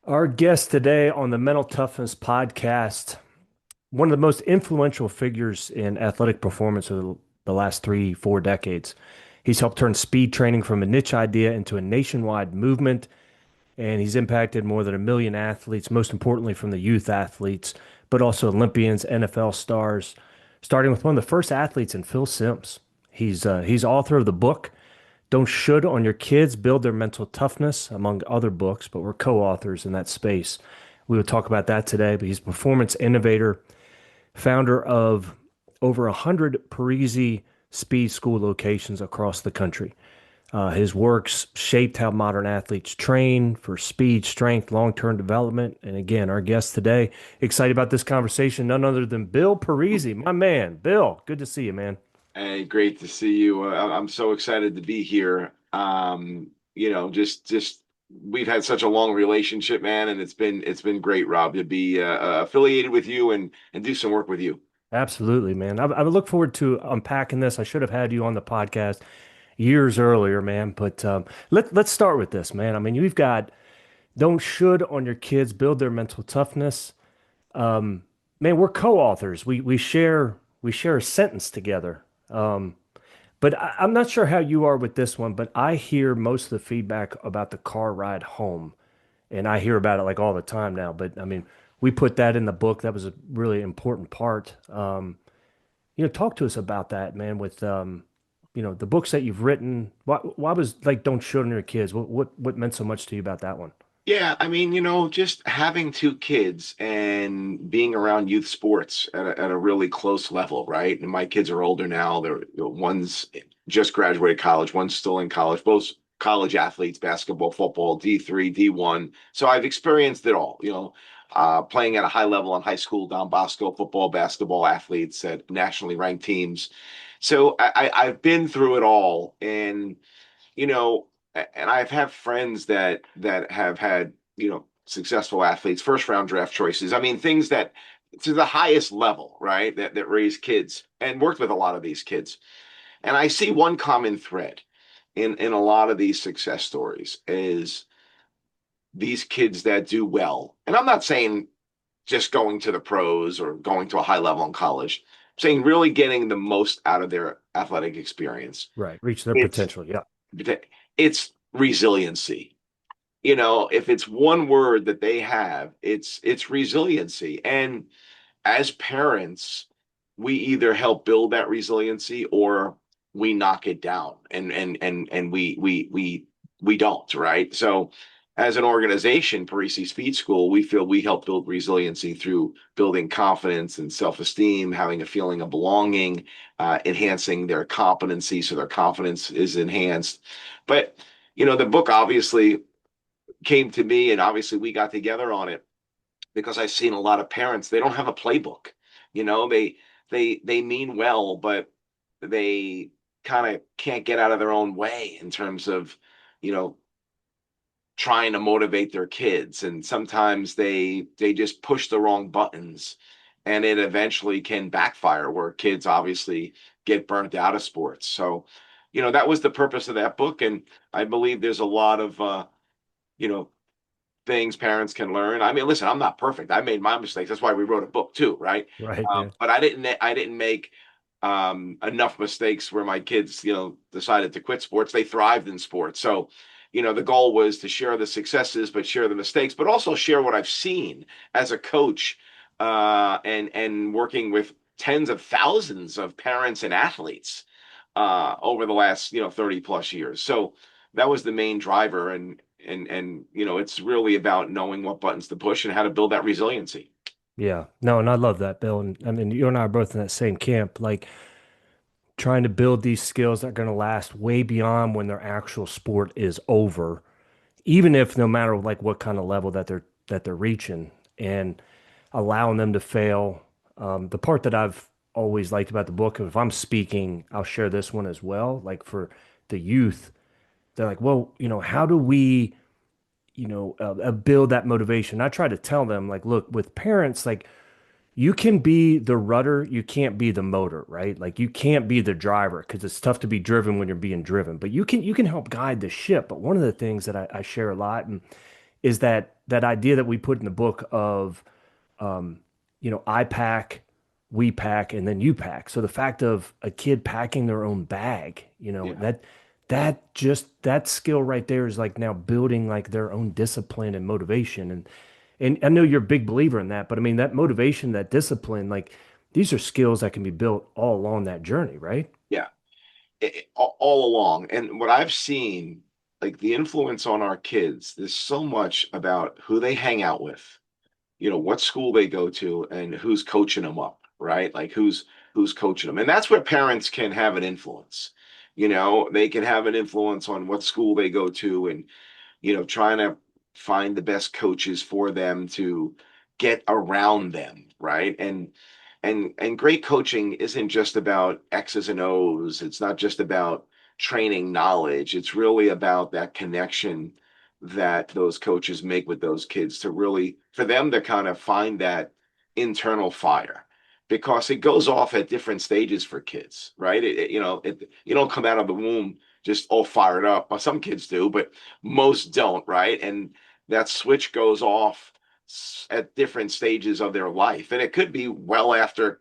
Our guest today on the Mental Toughness podcast, one of the most influential figures in athletic performance of the last 3, 4 decades. He's helped turn speed training from a niche idea into a nationwide movement, and he's impacted more than 1 million athletes, most importantly from the youth athletes, but also Olympians, NFL stars, starting with one of the first athletes in Phil Simms. He's author of the book Don't Should on Your Kids Build Their Mental Toughness, among other books, but we're co-authors in that space. We will talk about that today, but he's a performance innovator, founder of over 100 Parisi Speed School locations across the country. His works shaped how modern athletes train for speed, strength, long-term development. And again, our guest today, excited about this conversation, none other than Bill Parisi, my man. Bill, good to see you, man. Hey, great to see you. I'm so excited to be here. Just we've had such a long relationship, man, and it's been great, Rob, to be affiliated with you and do some work with you. Absolutely, man. I look forward to unpacking this. I should have had you on the podcast years earlier, man. But let's start with this, man. I mean, you've got don't should on your kids build their mental toughness. Um, Man, we're co-authors. We share a sentence together. But I'm not sure how you are with this one, but I hear most of the feedback about the car ride home, and I hear about it like all the time now. But I mean, we put that in the book. That was a really important part. Talk to us about that, man, with the books that you've written. Why was like don't show them your kids? What meant so much to you about that one? Yeah, I mean, just having two kids and being around youth sports at a really close level, right? And my kids are older now. One's just graduated college, one's still in college, both college athletes, basketball, football, D3, D1. So I've experienced it all, playing at a high level in high school, Don Bosco, football, basketball athletes at nationally ranked teams. So I've been through it all. You know, and I've had friends that have had, successful athletes, first round draft choices. I mean, things that to the highest level, right? That raise kids and worked with a lot of these kids. And I see one common thread in a lot of these success stories is these kids that do well. And I'm not saying just going to the pros or going to a high level in college. I'm saying really getting the most out of their athletic experience. Right, reach their It's potential. Yeah, it's resiliency. If it's one word that they have, it's resiliency. And as parents, we either help build that resiliency or we knock it down and we don't, right? So as an organization, Parisi Speed School, we feel we help build resiliency through building confidence and self-esteem, having a feeling of belonging, enhancing their competency so their confidence is enhanced. But the book obviously came to me, and obviously we got together on it because I've seen a lot of parents, they don't have a playbook. They mean well, but they kind of can't get out of their own way in terms of, you know, trying to motivate their kids. And sometimes they just push the wrong buttons and it eventually can backfire where kids obviously get burnt out of sports. So, that was the purpose of that book. And I believe there's a lot of you know, things parents can learn. I mean, listen, I'm not perfect. I made my mistakes. That's why we wrote a book too, right? right. Yeah. But I didn't make enough mistakes where my kids, decided to quit sports. They thrived in sports. So, the goal was to share the successes, but share the mistakes, but also share what I've seen as a coach and working with tens of thousands of parents and athletes over the last 30 plus years. So that was the main driver, and it's really about knowing what buttons to push and how to build that resiliency. Yeah. No, and I love that, Bill. And I mean, you and I are both in that same camp, like trying to build these skills that are going to last way beyond when their actual sport is over, even if no matter like what kind of level that they're reaching, and allowing them to fail. The part that I've always liked about the book, if I'm speaking, I'll share this one as well. Like for the youth, they're like, well, how do we, build that motivation? I try to tell them, like, look, with parents, like, you can be the rudder, you can't be the motor, right? Like you can't be the driver because it's tough to be driven when you're being driven, but you can help guide the ship. But one of the things that I share a lot and is that that idea that we put in the book of um, I pack, we pack, and then you pack. So the fact of a kid packing their own bag, Yeah. that skill right there is like now building like their own discipline and motivation. And I know you're a big believer in that, but I mean that motivation, that discipline, like these are skills that can be built all along that journey, right? Yeah. All along. And what I've seen, like the influence on our kids, there's so much about who they hang out with, what school they go to and who's coaching them up, right? Like who's coaching them. And that's where parents can have an influence. They can have an influence on what school they go to and trying to find the best coaches for them to get around them, right? And great coaching isn't just about X's and O's. It's not just about training knowledge. It's really about that connection that those coaches make with those kids to really for them to kind of find that internal fire because it goes off at different stages for kids, right? You don't come out of the womb just all fired up. Well, some kids do, but most don't, right? And that switch goes off at different stages of their life. And it could be well after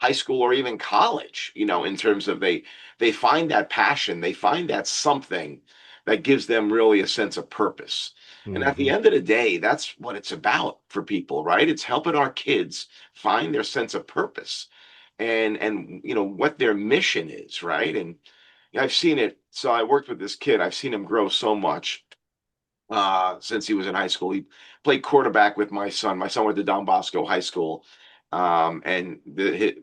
high school or even college, in terms of they find that passion, they find that something that gives them really a sense of purpose. And at the Hmm. end of the day, that's what it's about for people, right? It's helping our kids find their sense of purpose and what their mission is, right? And I've seen it. So I worked with this kid. I've seen him grow so much since he was in high school. He played quarterback with my son. My son went to Don Bosco High School, and the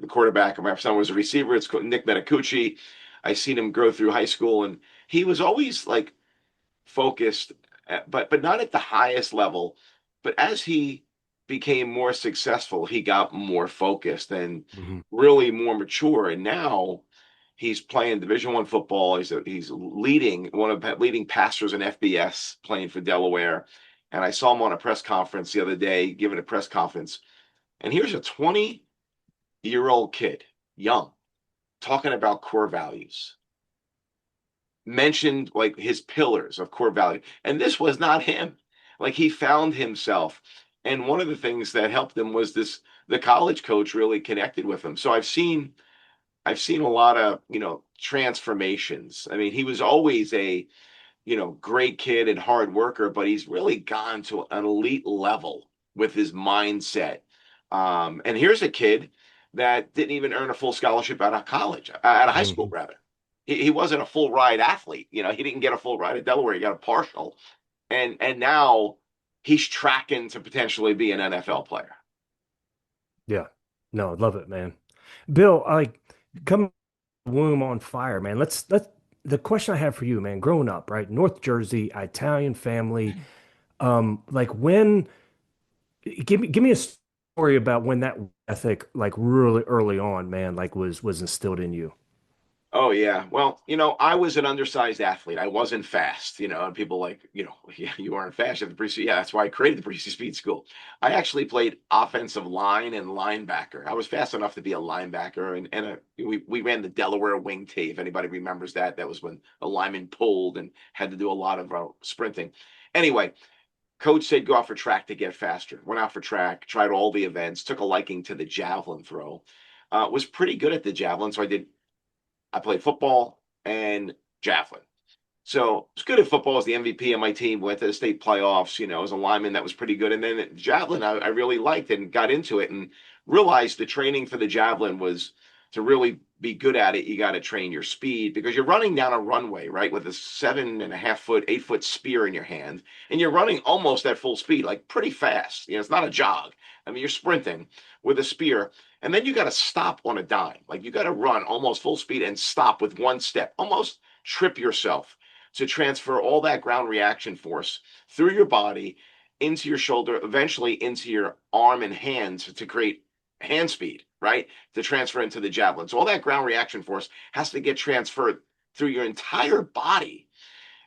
quarterback of my son was a receiver. It's Nick Metacucci. I seen him grow through high school, and he was always like focused, but not at the highest level. But as he became more successful, he got more focused and Hmm. really more mature. And now he's playing Division I football. He's leading one of the leading passers in FBS, playing for Delaware. And I saw him on a press conference the other day, giving a press conference. And here's a 20-year-old kid, young, talking about core values mentioned like his pillars of core value. And this was not him. Like he found himself. And one of the things that helped him was the college coach really connected with him. So I've seen a lot of, transformations. I mean, he was always a, great kid and hard worker, but he's really gone to an elite level with his mindset. And here's a kid that didn't even earn a full scholarship out of college, out of high school, Hmm. rather. He wasn't a full ride athlete. He didn't get a full ride at Delaware. He got a partial. And now he's tracking to potentially be an NFL player. Yeah. No, love it, man. Bill, I like come womb on fire, man. Let's the question I have for you, man, growing up, right? North Jersey, Italian family. Like when give me a story about when that ethic, like really early on, man, like was instilled in you. Oh yeah. Well, I was an undersized athlete. I wasn't fast, and people like, yeah, you aren't fast at the Parisi. Yeah, that's why I created the Parisi Speed School. I actually played offensive line and linebacker. I was fast enough to be a linebacker, and we ran the Delaware wing tee. If anybody remembers that, that was when a lineman pulled and had to do a lot of sprinting. Anyway, coach said go out for track to get faster. Went out for track, tried all the events, took a liking to the javelin throw. Was pretty good at the javelin, so I played football and javelin. So I was good at football. I was the MVP of my team. Went to the state playoffs. As a lineman, that was pretty good. And then javelin, I really liked and got into it and realized the training for the javelin was to really be good at it. You got to train your speed because you're running down a runway, right, with a 7.5 foot, 8 foot spear in your hand, and you're running almost at full speed, like pretty fast. It's not a jog. I mean, you're sprinting with a spear, and then you got to stop on a dime. Like you got to run almost full speed and stop with one step, almost trip yourself to transfer all that ground reaction force through your body into your shoulder, eventually into your arm and hands to create hand speed, right? To transfer into the javelin. So all that ground reaction force has to get transferred through your entire body.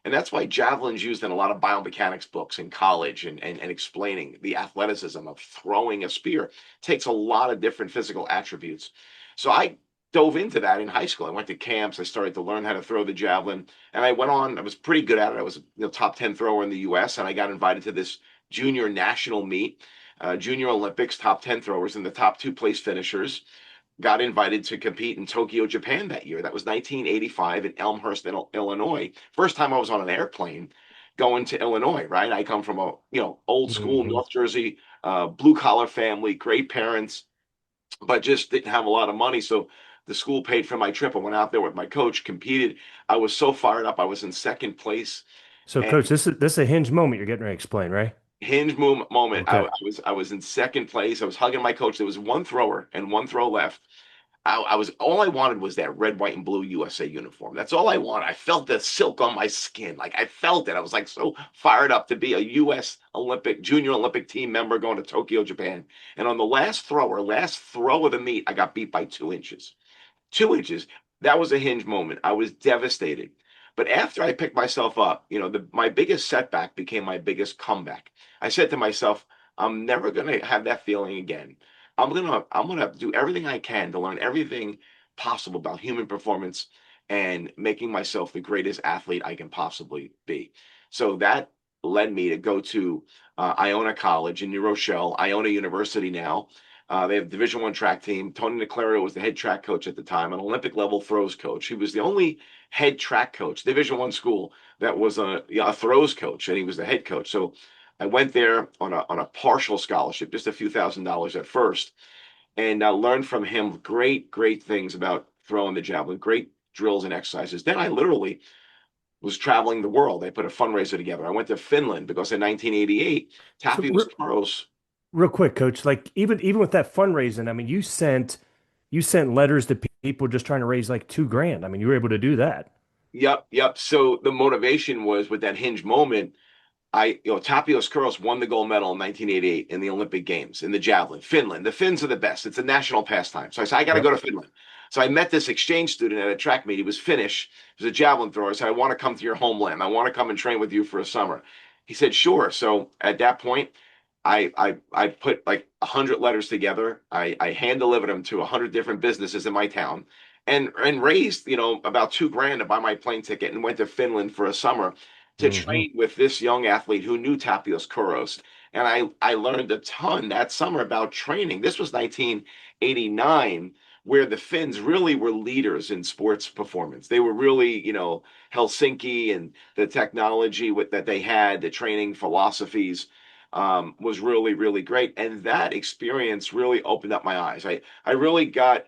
And that's why javelin's used in a lot of biomechanics books in college and explaining the athleticism of throwing a spear. It takes a lot of different physical attributes. So I dove into that in high school. I went to camps. I started to learn how to throw the javelin. And I went on, I was pretty good at it. I was top 10 thrower in the US, and I got invited to this junior national meet, junior Olympics, top 10 throwers, and the top two place finishers got invited to compete in Tokyo, Japan that year. That was 1985 in Elmhurst, Illinois. First time I was on an airplane going to Illinois, right? I come from a, old school Hmm. North Jersey, blue collar family, great parents, but just didn't have a lot of money. So the school paid for my trip. I went out there with my coach, competed. I was so fired up. I was in second place. So, And Coach, this is a hinge moment you're getting ready to explain, right? moment, Okay. I was in second place. I was hugging my coach. There was one thrower and one throw left. I was all I wanted was that red, white, and blue USA uniform. That's all I wanted. I felt the silk on my skin. Like I felt it. I was like so fired up to be a U.S. Olympic, junior Olympic team member going to Tokyo, Japan. And on the last throw of the meet, I got beat by 2 inches. 2 inches. That was a hinge moment. I was devastated. But after I picked myself up, my biggest setback became my biggest comeback. I said to myself, I'm never gonna have that feeling again. I'm gonna do everything I can to learn everything possible about human performance and making myself the greatest athlete I can possibly be. So that led me to go to Iona College in New Rochelle, Iona University now. They have Division I track team. Tony Niclario was the head track coach at the time, an Olympic level throws coach. He was the only head track coach, Division I school, that was a throws coach, and he was the head coach. So I went there on a partial scholarship, just a few $1,000s at first, and learned from him great things about throwing the javelin, great drills and exercises. Then I literally was traveling the world. They put a fundraiser together. I went to Finland because in 1988, So, Tapios Puros. real quick, Coach, like even with that fundraising, I mean, you sent letters to people just trying to raise like 2 grand. I mean, you were able to do that. Yep. So the motivation was with that hinge moment. Tapios Kuros won the gold medal in 1988 in the Olympic Games in the javelin. Finland. The Finns are the best. It's a national pastime. So I said, I got to go Yep. to Finland. So I met this exchange student at a track meet. He was Finnish. He was a javelin thrower. I said, I want to come to your homeland. I want to come and train with you for a summer. He said, sure. So at that point, I put like 100 letters together. I hand delivered them to 100 different businesses in my town, and raised about 2 grand to buy my plane ticket and went to Finland for a summer to Hmm. train with this young athlete who knew Tapios Kuros. And I learned a ton that summer about training. This was 1989, where the Finns really were leaders in sports performance. They were really, Helsinki and the technology that they had, the training philosophies, was really great. And that experience really opened up my eyes. I really got,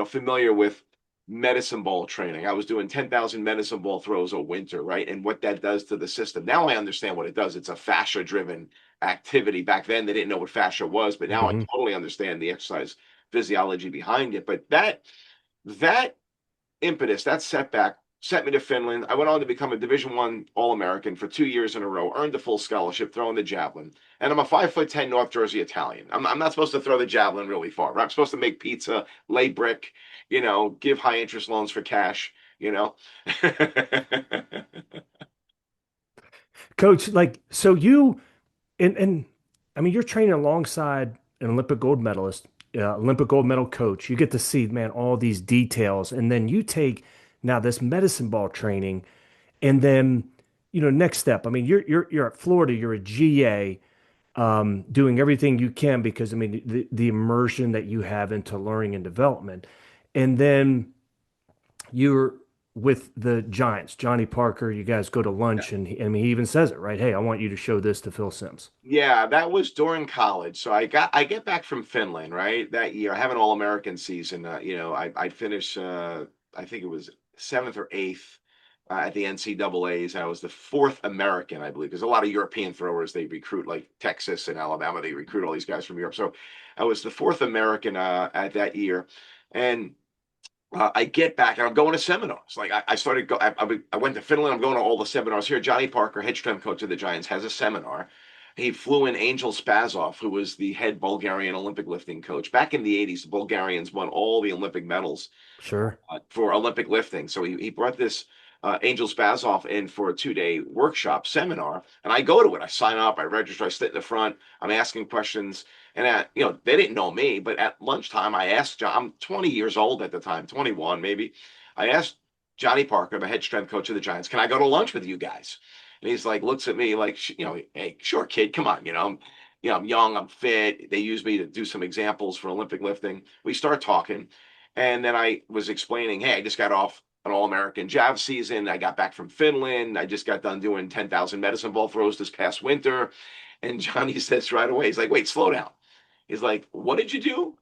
familiar with medicine ball training. I was doing 10,000 medicine ball throws a winter, right? And what that does to the system. Now I understand what it does. It's a fascia driven activity. Back then they didn't know what fascia was, but now I Hmm. totally understand the exercise physiology behind it. But that impetus, that setback, sent me to Finland. I went on to become a Division I All-American for 2 years in a row, earned a full scholarship throwing the javelin. And I'm a 5'10" North Jersey Italian. I'm not supposed to throw the javelin really far. Right? I'm supposed to make pizza, lay brick, give high interest loans for cash, you know. Coach, like, so and I mean, you're training alongside an Olympic gold medalist, Olympic gold medal coach. You get to see, man, all these details, and then you take now this medicine ball training, and then next step. I mean, you're at Florida, you're a GA, doing everything you can because I mean the immersion that you have into learning and development, and then you're with the Giants, Johnny Parker. You guys go to lunch, and I mean, he even says it, right? Hey, I want you to show this to Phil Simms. Yeah, that was during college. So I get back from Finland, right? That year. I have an All-American season. I finished I think it was seventh or eighth at the NCAAs. I was the fourth American, I believe, because a lot of European throwers they recruit like Texas and Alabama, they recruit all these guys from Europe. So I was the fourth American at that year. And I get back and I'm going to seminars. Like I started go. I went to Finland. I'm going to all the seminars here. Johnny Parker, head strength coach of the Giants, has a seminar. He flew in Angel Spazov, who was the head Bulgarian Olympic lifting coach. Back in the 80s, the Bulgarians won all the Olympic medals Sure. for Olympic lifting. So he brought this Angel Spazov in for a 2 day workshop seminar, and I go to it. I sign up, I register, I sit in the front, I'm asking questions, and they didn't know me, but at lunchtime I asked John. I'm 20 years old at the time, 21 maybe. I asked Johnny Parker, the head strength coach of the Giants, can I go to lunch with you guys? And he's like, looks at me like, hey, sure, kid, come on, I'm young, I'm fit. They use me to do some examples for Olympic lifting. We start talking, and then I was explaining, hey, I just got off an All-American jav season. I got back from Finland. I just got done doing 10,000 medicine ball throws this past winter. And Johnny says right away, he's like, wait, slow down. He's like, what did you do?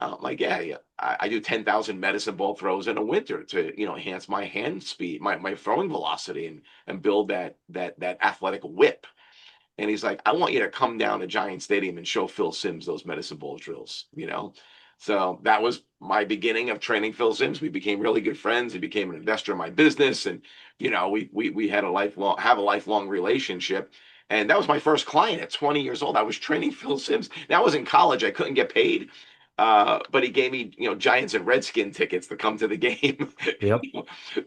I'm like, yeah, I do 10,000 medicine ball throws in a winter to, enhance my hand speed, my throwing velocity, and build that athletic whip. And he's like, I want you to come down to Giant Stadium and show Phil Simms those medicine ball drills. So that was my beginning of training Phil Simms. We became really good friends. He became an investor in my business, and we had a lifelong relationship. And that was my first client at 20 years old. I was training Phil Simms. Now I was in college. I couldn't get paid. But he gave me, Giants and Redskin tickets to come to the game. Yep.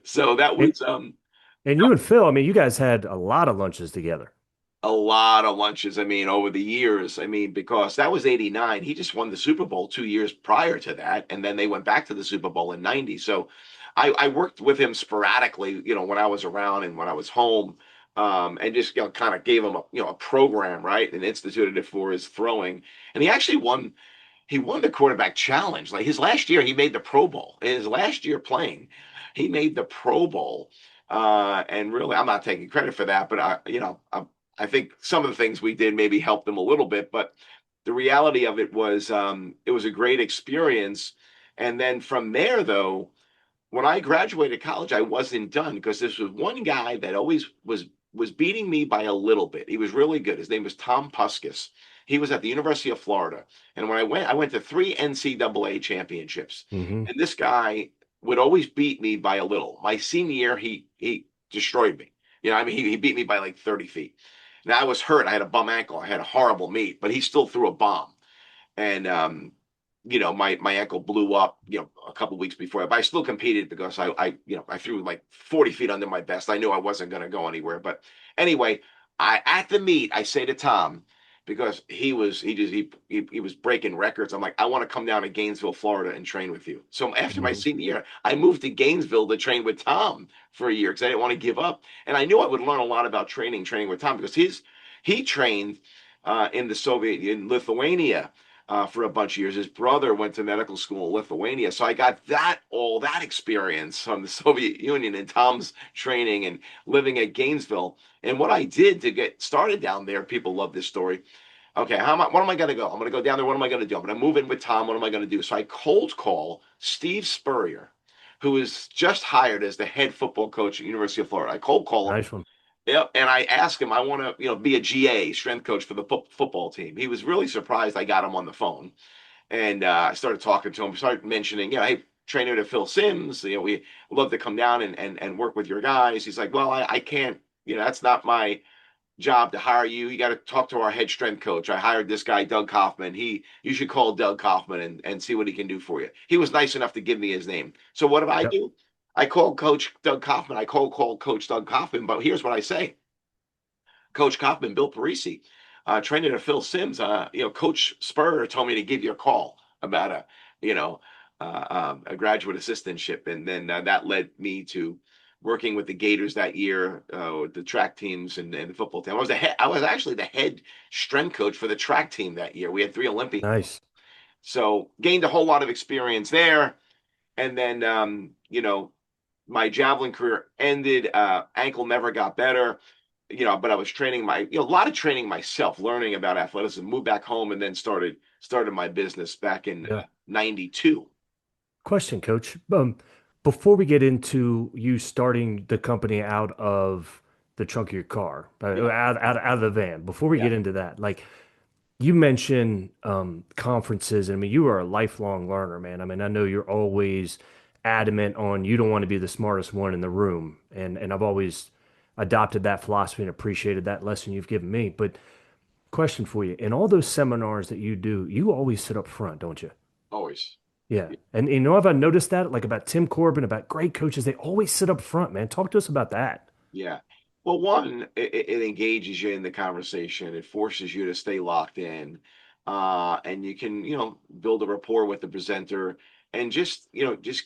So that And, was and you and Phil, I mean, you guys had a lot of lunches together. a lot of lunches. I mean, over the years, because that was 89. He just won the Super Bowl 2 years prior to that. And then they went back to the Super Bowl in 90. So I worked with him sporadically, when I was around and when I was home. And just kind of gave him a program, right, and instituted it for his throwing. And he won the quarterback challenge. Like his last year, he made the Pro Bowl. In his last year playing, he made the Pro Bowl. And really, I'm not taking credit for that, but I think some of the things we did maybe helped him a little bit. But the reality of it was a great experience. And then from there, though, when I graduated college, I wasn't done because this was one guy that always was beating me by a little bit. He was really good. His name was Tom Puskas. He was at the University of Florida, and when I went to three NCAA championships. Hmm. And this guy would always beat me by a little. My senior year, he destroyed me. He beat me by like 30 feet. Now I was hurt. I had a bum ankle. I had a horrible meet, but he still threw a bomb. And my ankle blew up, a couple of weeks before, but I still competed because I threw like 40 feet under my best. I knew I wasn't going to go anywhere. But anyway, at the meet, I say to Tom, because he was breaking records. I'm like, I want to come down to Gainesville, Florida and train with you. So after my Hmm. senior year, I moved to Gainesville to train with Tom for a year because I didn't want to give up. And I knew I would learn a lot about training with Tom because he trained in Lithuania for a bunch of years. His brother went to medical school in Lithuania, so I got all that experience from the Soviet Union and Tom's training and living at Gainesville. And what I did to get started down there, people love this story. Okay, what am I going to go? I'm going to go down there. What am I going to do? I'm going to move in with Tom. What am I going to do? So I cold call Steve Spurrier, who is just hired as the head football coach at University of Florida. I cold call him. Nice one. Yep, and I asked him, I want to, be a GA, strength coach for the football team. He was really surprised I got him on the phone, and I started talking to him, started mentioning, hey, trainer to Phil Simms, we love to come down and work with your guys. He's like, well, I can't, that's not my job to hire you. You got to talk to our head strength coach. I hired this guy, Doug Kaufman. You should call Doug Kaufman and see what he can do for you. He was nice enough to give me his name. So what did I Yep. do? I called Coach Doug Kaufman. I called Coach Doug Kaufman. But here's what I say: Coach Kaufman, Bill Parisi, trainer to Phil Simms. Coach Spur told me to give you a call about a graduate assistantship, and then that led me to working with the Gators that year, with the track teams and the football team. I was actually the head strength coach for the track team that year. We had three Olympians, Nice. so gained a whole lot of experience there. And then my javelin career ended. Ankle never got better, but I was training a lot of training myself, learning about athleticism. Moved back home and then started my business back in Yeah. '92. Question, Coach. Before we get into you starting the company out of the trunk of your car, Yeah, out of the van, before we yeah. get into that, like you mentioned conferences. I mean, you are a lifelong learner, man. I mean, I know you're always adamant on you don't want to be the smartest one in the room. And I've always adopted that philosophy and appreciated that lesson you've given me. But question for you, in all those seminars that you do, you always sit up front, don't you? Always. Yeah. And if I noticed that, like about Tim Corbin, about great coaches, they always sit up front, man. Talk to us about that. Yeah. Well, one, it engages you in the conversation. It forces you to stay locked in. And you can, build a rapport with the presenter and just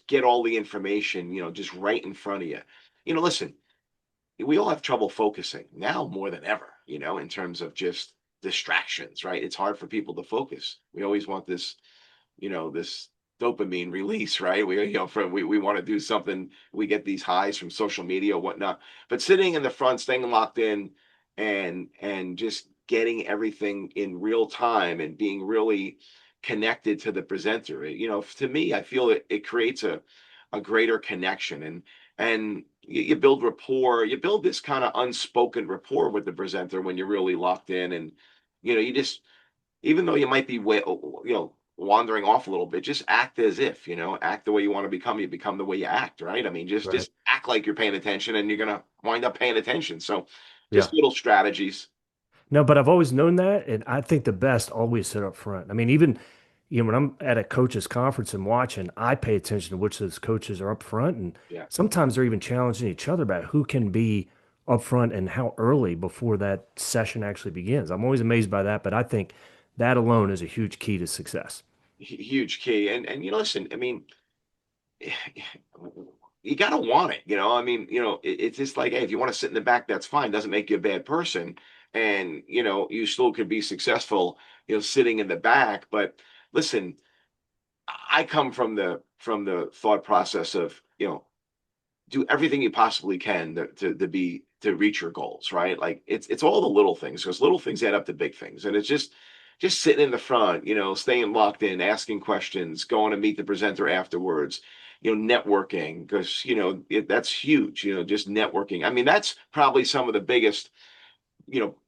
get all the information, just right in front of you. Listen, we all have trouble focusing now more than ever, in terms of just distractions, right? It's hard for people to focus. We always want this dopamine release, right? We want to do something. We get these highs from social media or whatnot. But sitting in the front, staying locked in, and just getting everything in real time and being really connected to the presenter. To me, I feel it creates a greater connection, and you build rapport. You build this kind of unspoken rapport with the presenter when you're really locked in, and you just, even though you might be wandering off a little bit, just act as if, act the way you want to become. You become the way you act, right? I mean, just Right. just act like you're paying attention, and you're gonna wind up paying attention. So, Yeah. just little strategies. No, but I've always known that, and I think the best always sit up front. I mean, even when I'm at a coaches conference and watching, I pay attention to which of those coaches are up front, and Yeah, sometimes they're even challenging each other about who can be up front and how early before that session actually begins. I'm always amazed by that, but I think that alone is a huge key to success. huge key. And listen, I mean, you gotta want it. I mean, it's just like, hey, if you want to sit in the back, that's fine. Doesn't make you a bad person, and you still could be successful, sitting in the back. But listen, I come from the thought process of, do everything you possibly can to reach your goals, right? Like it's all the little things, because little things add up to big things. And it's just sitting in the front, staying locked in, asking questions, going to meet the presenter afterwards, networking, because that's huge, just networking. I mean, that's probably some of the biggest,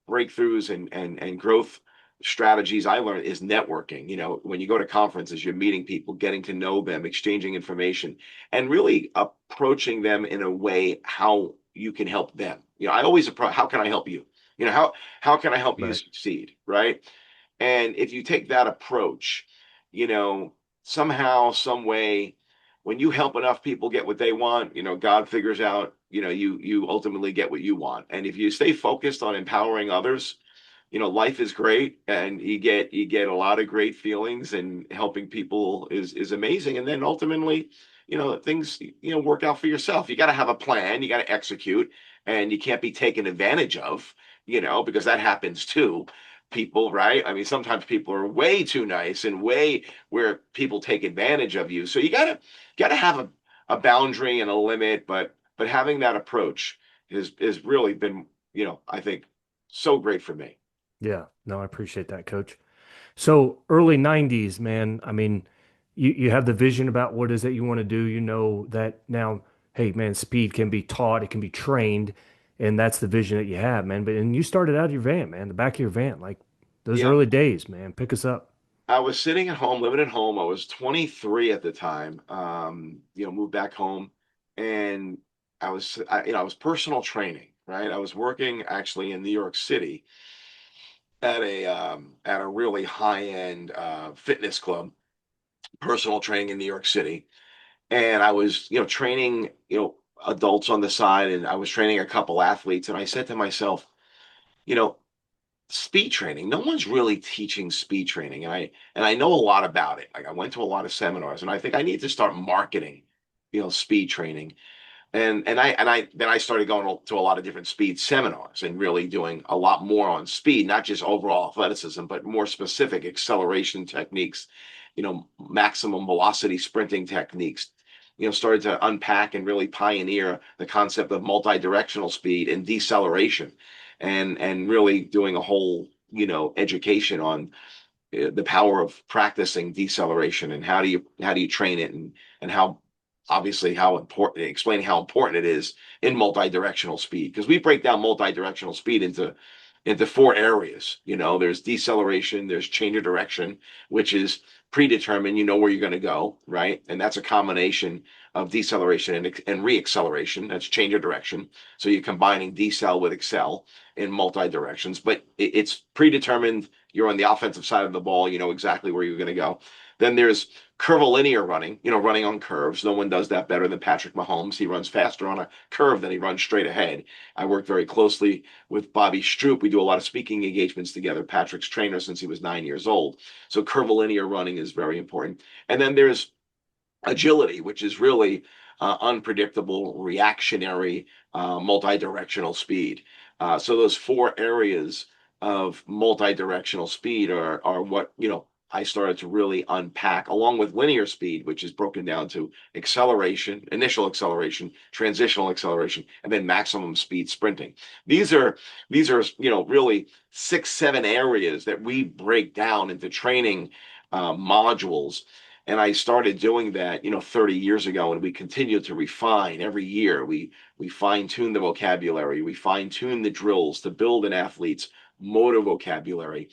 breakthroughs and growth strategies I learned is networking. When you go to conferences, you're meeting people, getting to know them, exchanging information, and really approaching them in a way how you can help them. I always approach, how can I help you? How can I help you Right. succeed, right? And if you take that approach, you know, somehow, some way, when you help enough people get what they want, God figures out, you ultimately get what you want. And if you stay focused on empowering others, life is great, and you get a lot of great feelings, and helping people is amazing. And then ultimately, things, work out for yourself. You got to have a plan, you got to execute, and you can't be taken advantage of, because that happens too. People, right? I mean, sometimes people are way too nice, and way where people take advantage of you. So you gotta have a boundary and a limit, but having that approach is really been, I think, so great for me. Yeah. No, I appreciate that, coach. So early 90s, man, I mean, you have the vision about what it is that you want to do. You know that now, hey, man, speed can be taught, it can be trained, and that's the vision that you have, man. But and you started out of your van, man, the back of your van, like those Yeah. early days, man. Pick us up. I was sitting at home, living at home. I was 23 at the time. Moved back home, and I was personal training, right? I was working actually in New York City at a really high end fitness club, personal training in New York City, and I was training adults on the side, and I was training a couple athletes, and I said to myself, you know speed training, no one's really teaching speed training, and I know a lot about it. Like, I went to a lot of seminars, and I think I need to start marketing speed training. And I then I started going to a lot of different speed seminars, and really doing a lot more on speed, not just overall athleticism, but more specific acceleration techniques, maximum velocity sprinting techniques. Started to unpack and really pioneer the concept of multi-directional speed and deceleration, and really doing a whole education on the power of practicing deceleration, and how do you train it, and how, obviously, how important, explaining how important it is in multi-directional speed, because we break down multi-directional speed into four areas. There's deceleration, there's change of direction, which is predetermined, where you're going to go, right? And that's a combination of deceleration and reacceleration. That's change of direction. So you're combining decel with excel in multi directions, but it's predetermined. You're on the offensive side of the ball, you know exactly where you're going to go. Then there's curvilinear running, running on curves. No one does that better than Patrick Mahomes. He runs faster on a curve than he runs straight ahead. I work very closely with Bobby Stroop. We do a lot of speaking engagements together. Patrick's trainer since he was 9 years old. So curvilinear running is very important. And then there's agility, which is really unpredictable, reactionary, multi-directional speed. So those four areas of multi-directional speed are what, I started to really unpack, along with linear speed, which is broken down to acceleration, initial acceleration, transitional acceleration, and then maximum speed sprinting. These are really 6, 7 areas that we break down into training modules. And I started doing that, 30 years ago, and we continue to refine every year. We fine tune the vocabulary, we fine tune the drills to build an athlete's motor vocabulary.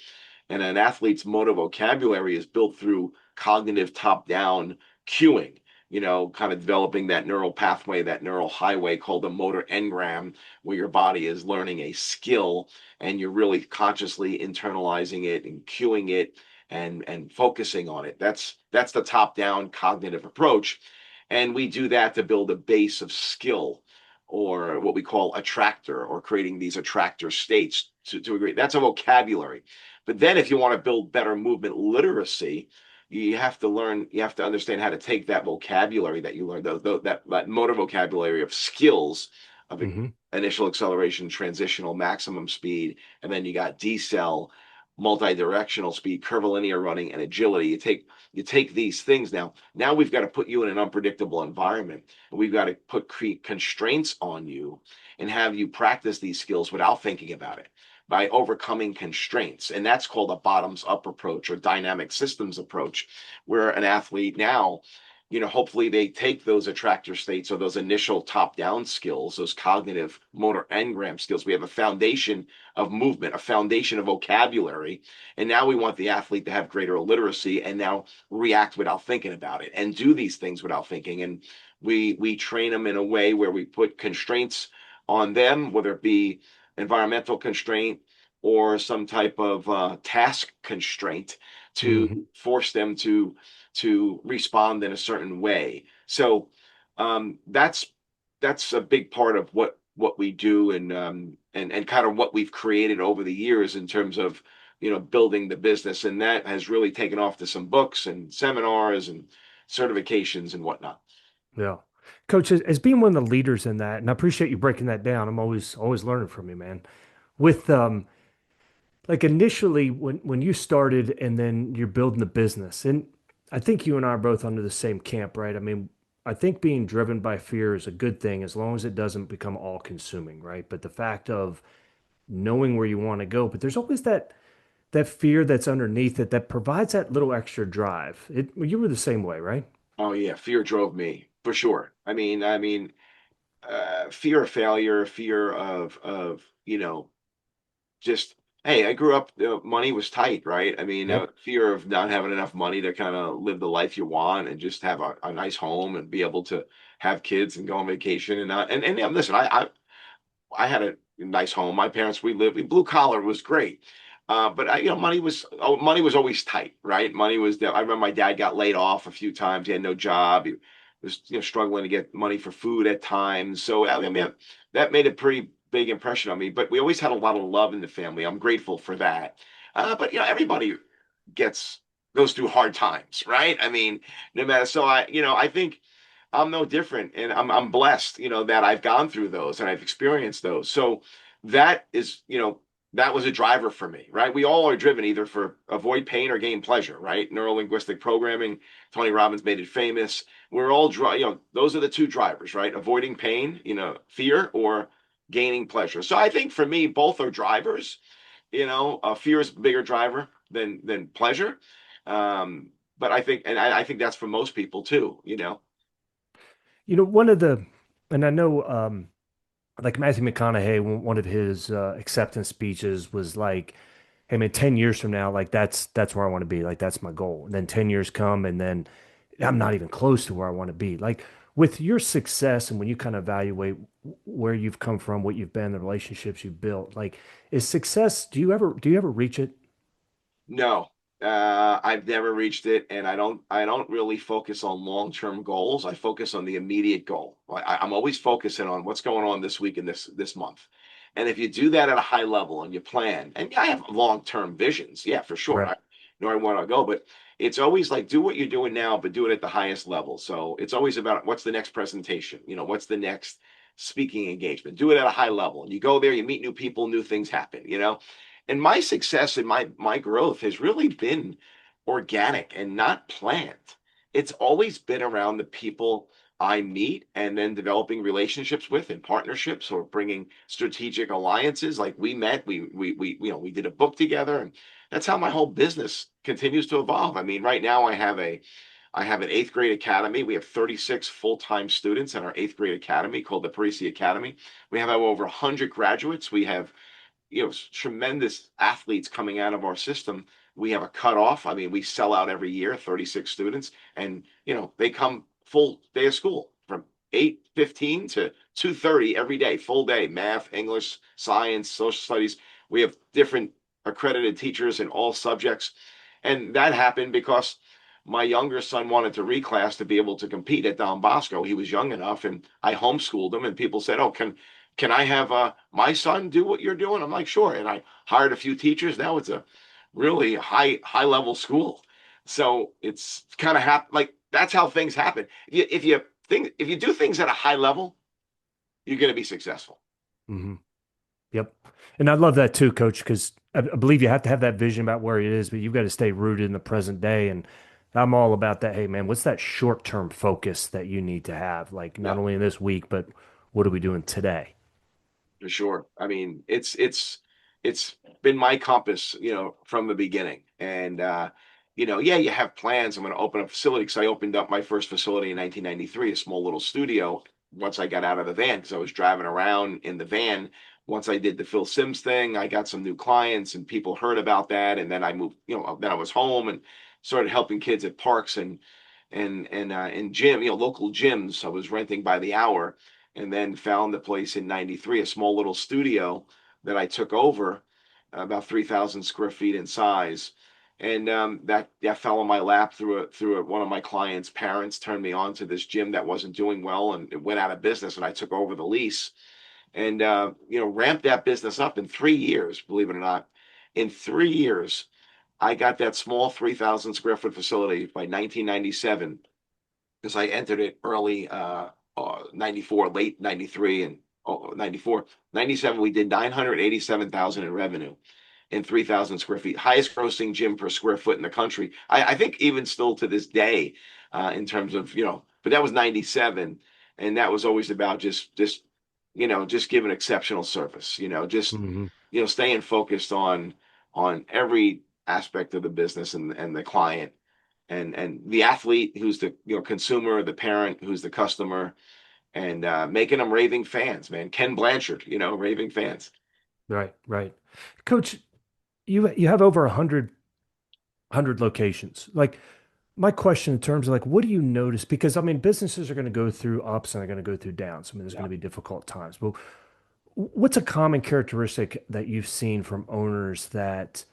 And an athlete's motor vocabulary is built through cognitive top-down cueing, kind of developing that neural pathway, that neural highway called the motor engram, where your body is learning a skill and you're really consciously internalizing it and cueing it and focusing on it. That's the top-down cognitive approach. And we do that to build a base of skill, or what we call attractor, or creating these attractor states to agree. That's a vocabulary. But then if you want to build better movement literacy, you have to learn, you have to understand how to take that vocabulary that you learned, that motor vocabulary of skills of Hmm. initial acceleration, transitional, maximum speed, and then you got decel, multi-directional speed, curvilinear running, and agility. You take these things now. Now we've got to put you in an unpredictable environment, and we've got to create constraints on you and have you practice these skills without thinking about it, by overcoming constraints. And that's called a bottoms up approach or dynamic systems approach, where an athlete now, hopefully they take those attractor states, or those initial top down skills, those cognitive motor engram skills. We have a foundation of movement, a foundation of vocabulary. And now we want the athlete to have greater literacy and now react without thinking about it and do these things without thinking. And we train them in a way where we put constraints on them, whether it be environmental constraint or some type of task constraint, to Hmm. force them to respond in a certain way. So that's a big part of what we do, and kind of what we've created over the years in terms of building the business, and that has really taken off to some books and seminars and certifications and whatnot. Yeah. Coach, as being one of the leaders in that, and I appreciate you breaking that down. I'm always learning from you, man. With like initially when you started and then you're building the business, and I think you and I are both under the same camp, right? I mean, I think being driven by fear is a good thing as long as it doesn't become all consuming, right? But the fact of knowing where you want to go, but there's always that fear that's underneath it that provides that little extra drive. You were the same way, right? Oh yeah, fear drove me for sure. Fear of failure, fear of just, hey, I grew up, money was tight, right? Yep. Fear of not having enough money to kind of live the life you want and just have a nice home and be able to have kids and go on vacation, and not and listen, I had a nice home. My parents, we blue collar was great. But money was always tight, right? Money was I remember my dad got laid off a few times. He had no job. He was struggling to get money for food at times. So that made a pretty big impression on me. But we always had a lot of love in the family. I'm grateful for that. But everybody gets goes through hard times, right? No matter. So I think I'm no different, and I'm blessed, that I've gone through those and I've experienced those. So that is, that was a driver for me, right? We all are driven either for avoid pain or gain pleasure, right? Neuro linguistic programming. Tony Robbins made it famous. We're all those are the two drivers, right? Avoiding pain, fear, or gaining pleasure. So I think for me, both are drivers. Fear is a bigger driver than pleasure. But I think that's for most people too. One of the, and I know, like Matthew McConaughey, one of his acceptance speeches was like, "Hey man, 10 years from now, like that's where I want to be. Like that's my goal." And then 10 years come, and then I'm not even close to where I want to be. Like with your success, and when you kind of evaluate where you've come from, what you've been, the relationships you've built, like is success? Do you ever reach it? No, I've never reached it, and I don't really focus on long-term goals. I focus on the immediate goal. I'm always focusing on what's going on this week and this month. And if you do that at a high level and you plan, and I have long-term visions, yeah, for sure. Right. nor I want to go. But it's always like do what you're doing now, but do it at the highest level. So it's always about what's the next presentation, what's the next speaking engagement. Do it at a high level. And you go there, you meet new people, new things happen. And my success and my growth has really been organic and not planned. It's always been around the people I meet and then developing relationships with and partnerships or bringing strategic alliances. Like we met, we did a book together, and that's how my whole business continues to evolve. I mean, right now I have an eighth grade academy. We have 36 full-time students in our eighth grade academy called the Parisi Academy. We have over 100 graduates. We have tremendous athletes coming out of our system. We have a cutoff. I mean, we sell out every year, 36 students, and they come full day of school from 8:15 to 2:30 every day, full day, math, English, science, social studies. We have different accredited teachers in all subjects. And that happened because my younger son wanted to reclass to be able to compete at Don Bosco. He was young enough, and I homeschooled him. And people said, "Oh, can I have my son do what you're doing?" I'm like, "Sure." And I hired a few teachers. Now it's a really high level school. So it's kind of like that's how things happen. If you do things at a high level, you're going to be successful. Hmm. Yep. And I love that too, coach, because I believe you have to have that vision about where it is, but you've got to stay rooted in the present day. And I'm all about that. Hey, man, what's that short-term focus that you need to have? Like not Yeah. only in this week, but what are we doing today? For sure. I mean, it's been my compass, from the beginning. And yeah, you have plans. I'm going to open a facility because I opened up my first facility in 1993, a small little studio. Once I got out of the van, because I was driving around in the van. Once I did the Phil Sims thing, I got some new clients, and people heard about that. And then I moved, then I was home and started helping kids at parks and gym, local gyms. I was renting by the hour, and then found the place in 93, a small little studio that I took over, about 3,000 square feet in size. And that fell on my lap one of my clients' parents turned me on to this gym that wasn't doing well, and it went out of business, and I took over the lease and ramped that business up in 3 years, believe it or not. In 3 years, I got that small 3,000 square foot facility by 1997, because I entered it early 94, late 93 and 94. 97, we did 987,000 in revenue in 3,000 square feet, highest grossing gym per square foot in the country. I think even still to this day, in terms of, but that was 97. And that was always about just giving exceptional service, Hmm. staying focused on every aspect of the business and the client and the athlete who's the consumer, the parent who's the customer, and making them raving fans, man. Ken Blanchard, raving fans. Right, right. Coach, you have over 100 locations. Like my question in terms of like, what do you notice? Because I mean, businesses are going to go through ups and they're going to go through downs. I mean, there's going Yeah. to be difficult times. But what's a common characteristic that you've seen from owners that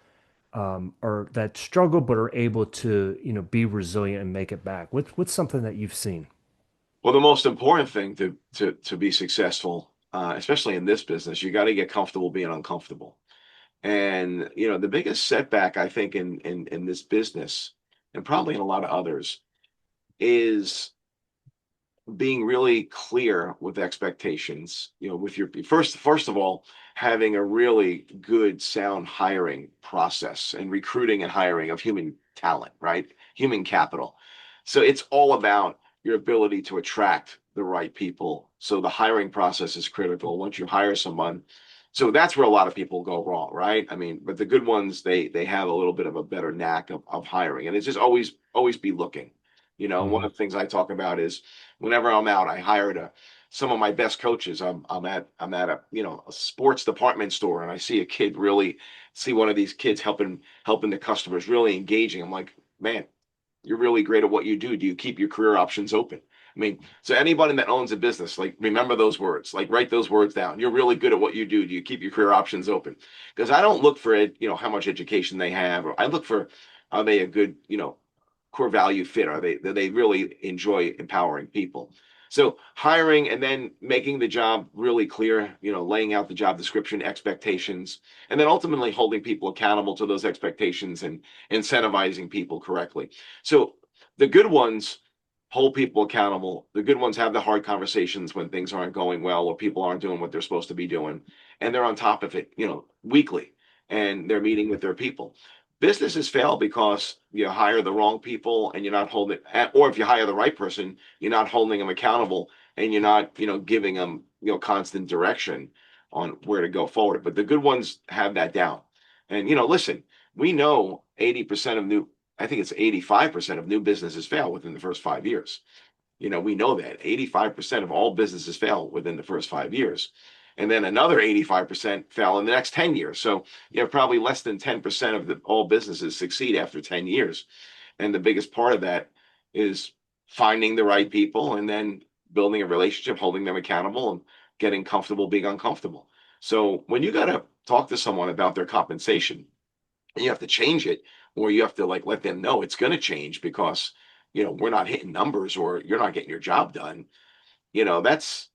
are that struggle but are able to, be resilient and make it back? What's something that you've seen? Well, the most important thing to be successful, especially in this business, you got to get comfortable being uncomfortable. And the biggest setback I think in this business, and probably in a lot of others, is being really clear with expectations, with your first of all, having a really good sound hiring process and recruiting and hiring of human talent, right? Human capital. So it's all about your ability to attract the right people. So the hiring process is critical once you hire someone. So that's where a lot of people go wrong, right? I mean, but the good ones, they have a little bit of a better knack of hiring. And it's just always be looking. One Hmm. of the things I talk about is whenever I'm out, I hired some of my best coaches. I'm at a sports department store, and I see a kid really see one of these kids helping the customers, really engaging. I'm like, man, you're really great at what you do. Do you keep your career options open? I mean, so anybody that owns a business, like remember those words, like write those words down. You're really good at what you do. Do you keep your career options open? Because I don't look for it, how much education they have, or I look for, are they a good, core value fit? Do they really enjoy empowering people? So hiring and then making the job really clear, laying out the job description, expectations, and then ultimately holding people accountable to those expectations and incentivizing people correctly. So the good ones hold people accountable. The good ones have the hard conversations when things aren't going well or people aren't doing what they're supposed to be doing. And they're on top of it, weekly, and they're meeting with their people. Businesses fail because you hire the wrong people and you're not holding, or if you hire the right person, you're not holding them accountable and you're not, giving them, constant direction on where to go forward. But the good ones have that down. And, listen, we know 80% of new, I think it's 85% of new businesses fail within the first 5 years. We know that 85% of all businesses fail within the first 5 years. And then another 85% fail in the next 10 years. So, probably less than 10% of all businesses succeed after 10 years. And the biggest part of that is finding the right people and then building a relationship, holding them accountable, and getting comfortable being uncomfortable. So when you got to talk to someone about their compensation, and you have to change it, or you have to like let them know it's going to change because we're not hitting numbers or you're not getting your job done. That's,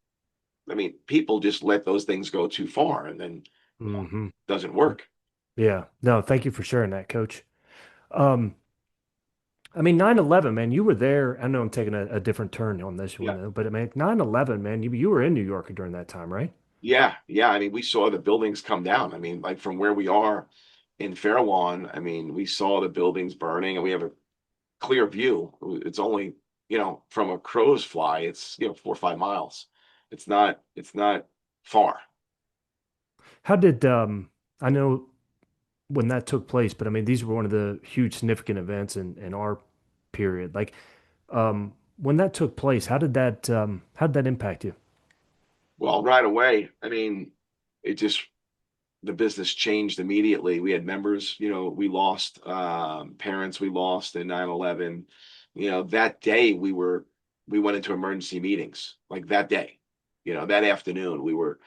I mean, people just let those things go too far and then Hmm. doesn't work. Yeah. No, thank you for sharing that, Coach. Um, I mean, 9/11, man, you were there. I know I'm taking a different turn on this one, Yeah. though, but I mean, 9/11, man, you were in New York during that time, right? Yeah, yeah. I mean, we saw the buildings come down. I mean, like from where we are in Fairlawn, I mean, we saw the buildings burning and we have a clear view. It's only, from a crow's fly, it's, 4 or 5 miles. It's not far. How did I know when that took place, but I mean, these were one of the huge significant events in our period. Like, when that took place, how did that impact you? Well, right away, I mean, it just the business changed immediately. We had members, we lost parents we lost in 9/11. That day we went into emergency meetings like that day. That afternoon we were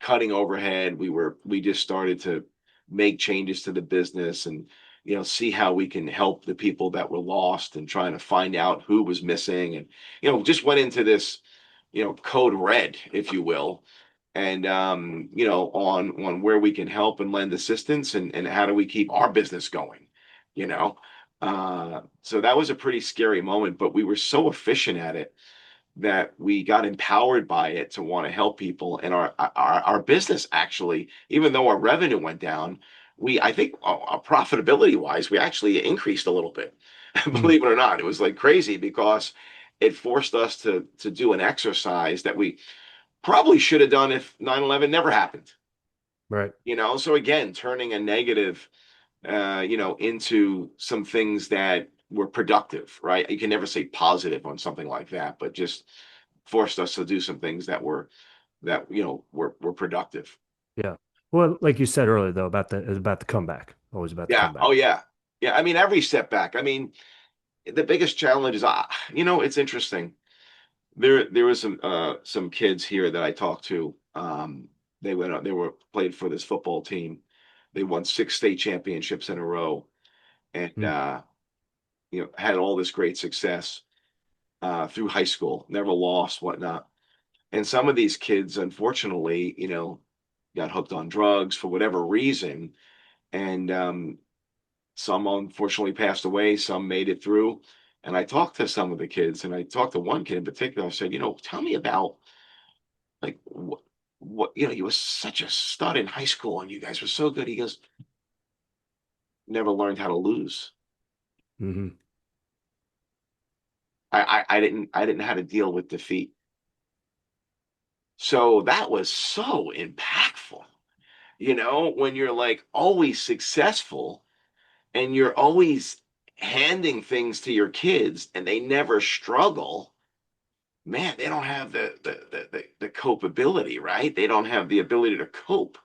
cutting overhead. We just started to make changes to the business and see how we can help the people that were lost and trying to find out who was missing and just went into this code red, if you will, and on where we can help and lend assistance and how do we keep our business going, you know. So that was a pretty scary moment, but we were so efficient at it that we got empowered by it to want to help people. And our business actually, even though our revenue went down, I think profitability wise, we actually increased a little bit. Mm, Believe it or not, it was like crazy because it forced us to do an exercise that we probably should have done if 9/11 never happened. right. So again, turning a negative into some things that were productive, right? You can never say positive on something like that, but just forced us to do some things that were productive. Yeah. Well, like you said earlier, though, about the comeback. Always about the Yeah. Oh comeback. yeah. Yeah. I mean, every setback. I mean, the biggest challenge is it's interesting. There was some kids here that I talked to. They were played for this football team. They won 6 state championships in a row and Mm, had all this great success through high school, never lost, whatnot. And some of these kids, unfortunately, got hooked on drugs for whatever reason. And some unfortunately passed away, some made it through. And I talked to some of the kids, and I talked to one kid in particular. I said, tell me about like what you was such a stud in high school and you guys were so good. He goes, never learned how to lose. hmm. I didn't know how to deal with defeat. So that was so impactful. When you're like always successful and you're always handing things to your kids and they never struggle, man, they don't have the copeability, right? They don't have the ability to cope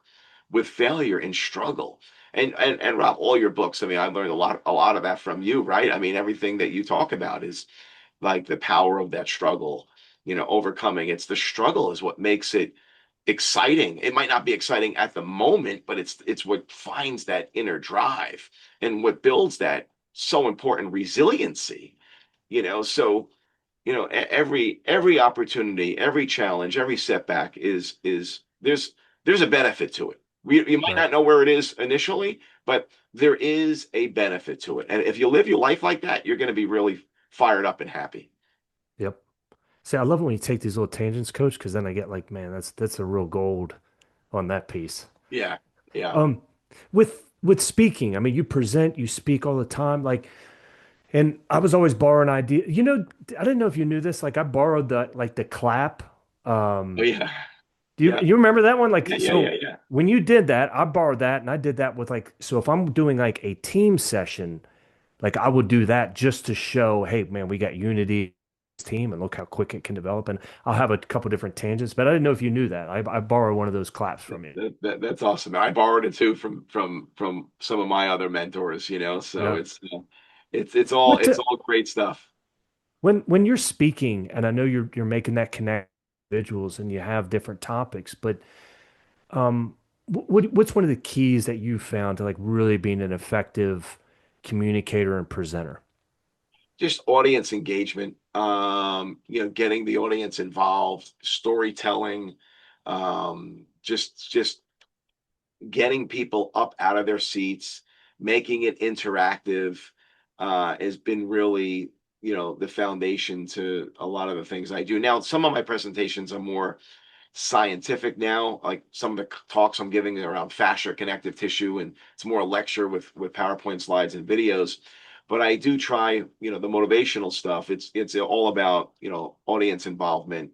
with failure and struggle. And Rob, all your books, I mean, I learned a lot of that from you, right? I mean, everything that you talk about is like the power of that struggle, overcoming. It's the struggle is what makes it exciting. It might not be exciting at the moment, but it's what finds that inner drive and what builds that so important resiliency. So every opportunity, every challenge, every setback is there's a benefit to it. You might Right. not know where it is initially, but there is a benefit to it. And if you live your life like that, you're going to be really fired up and happy. Yep. See, I love it when you take these little tangents, coach, because then I get like, man, that's a real gold on that piece. Yeah. Yeah. Um, with speaking, I mean, you present, you speak all the time, like, and I was always borrowing idea. I didn't know if you knew this. Like, I borrowed the clap. Oh Um, yeah. do you Yeah. you remember that one? Yeah. Like, Yeah. Yeah. so Yeah. when you did that, I borrowed that, and I did that with like, so if I'm doing like a team session, like I would do that just to show, hey, man, we got unity in this team, and look how quick it can develop. And I'll have a couple different tangents, but I didn't know if you knew that. I borrowed one of those claps from you. That's awesome. I borrowed it too from some of my other mentors, so Yeah. it's What? all great stuff. When you're speaking, and I know you're making that connect with individuals and you have different topics, but what's one of the keys that you found to like really being an effective communicator and presenter? Just audience engagement, getting the audience involved, storytelling, just getting people up out of their seats, making it interactive, has been really, the foundation to a lot of the things I do. Now, some of my presentations are more scientific now, like some of the talks I'm giving around fascia connective tissue, and it's more a lecture with PowerPoint slides and videos. But I do try, the motivational stuff. It's all about, audience involvement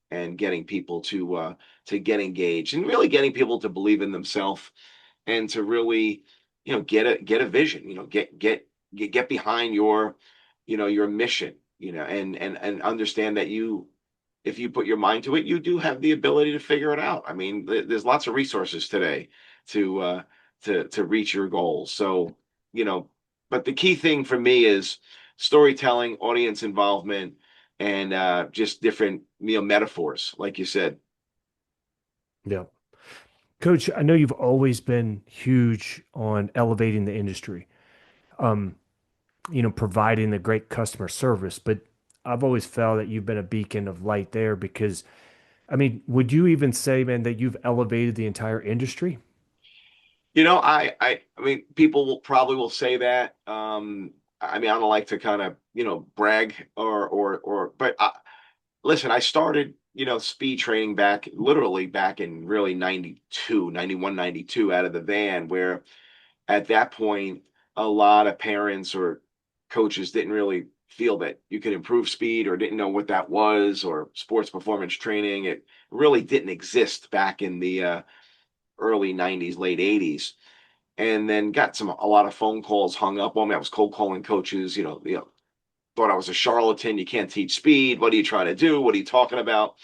and getting people to get engaged and really getting people to believe in themselves and to really, get a vision, get behind your mission, and understand that if you put your mind to it, you do have the ability to figure it out. I mean, there's lots of resources today to to reach your goals. So, you know, but the key thing for me is storytelling, audience involvement, and just different, metaphors, like you said. Yeah. Coach, I know you've always been huge on elevating the industry, um, providing the great customer service, but I've always felt that you've been a beacon of light there because, I mean, would you even say, man, that you've elevated the entire industry? I mean, people will say that. I mean, I don't like to kind of, brag but listen, I started, speed training literally back in really 92, 91, 92 out of the van, where at that point, a lot of parents or coaches didn't really feel that you could improve speed or didn't know what that was, or sports performance training. It really didn't exist back in the early 90s, late 80s. And then got a lot of phone calls hung up on me. I was cold calling coaches, thought I was a charlatan. You can't teach speed. What are you trying to do? What are you talking about?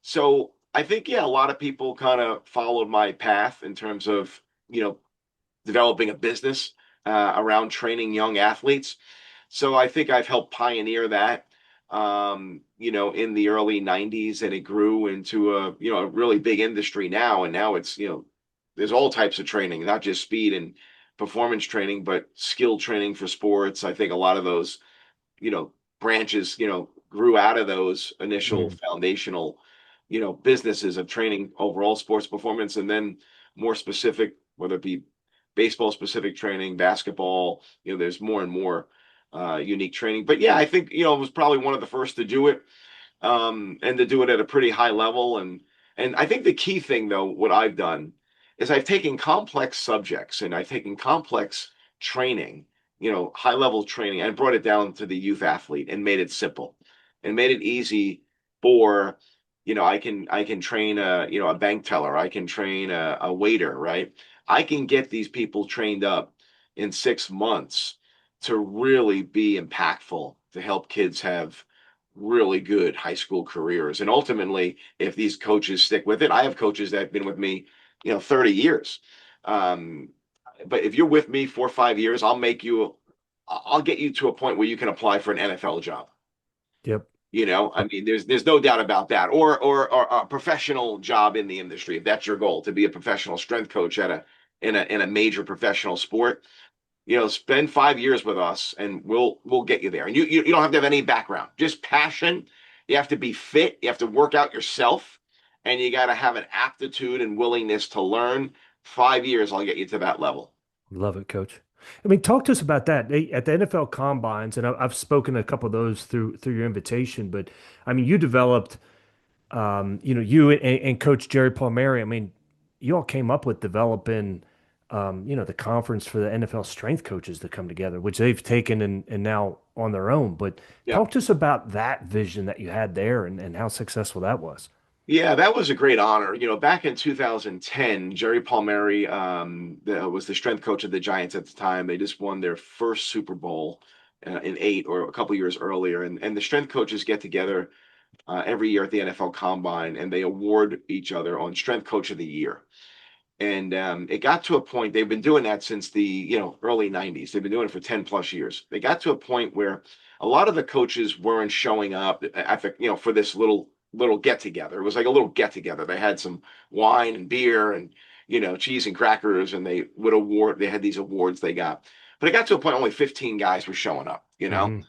So I think, yeah, a lot of people kind of followed my path in terms of, developing a business around training young athletes. So I think I've helped pioneer that, in the early 90s, and it grew into a really big industry now. And now it's, there's all types of training, not just speed and performance training, but skill training for sports. I think a lot of those, branches, grew out of those initial Mm, foundational, businesses of training overall sports performance, and then more specific, whether it be baseball specific training, basketball, there's more and more unique training. But yeah, I think, it was probably one of the first to do it, and to do it at a pretty high level. And I think the key thing, though, what I've done is I've taken complex subjects and I've taken complex training, high level training, and brought it down to the youth athlete and made it simple and made it easy for, I can train a bank teller, I can train a waiter, right? I can get these people trained up in 6 months to really be impactful, to help kids have really good high school careers. And ultimately, if these coaches stick with it, I have coaches that have been with me, 30 years. Um, but if you're with me 4 or 5 years, I'll get you to a point where you can apply for an NFL job. yep. I mean, there's no doubt about that. Or a professional job in the industry, if that's your goal, to be a professional strength coach in a major professional sport. spend 5 years with us and we'll get you there. And you don't have to have any background, just passion. You have to be fit. You have to work out yourself, and you got to have an aptitude and willingness to learn. 5 years, I'll get you to that level. Love it, Coach. I mean, talk to us about that. At the NFL combines, and I've spoken to a couple of those through your invitation, but I mean, you developed, you and Coach Jerry Palmieri. I mean, you all came up with developing, the conference for the NFL strength coaches to come together, which they've taken and now on their own. But Yeah. talk to us about that vision that you had there and how successful that was. Yeah, that was a great honor. Back in 2010, Jerry Palmieri was the strength coach of the Giants at the time. They just won their first Super Bowl in '08 or a couple years earlier. And the strength coaches get together every year at the NFL Combine, and they award each other on Strength Coach of the Year. And it got to a point, they've been doing that since the early 90s. They've been doing it for 10 plus years. They got to a point where a lot of the coaches weren't showing up at for this little get together. It was like a little get together. They had some wine and beer and cheese and crackers, and they had these awards they got. But it got to a point only 15 guys were showing up, Hmm.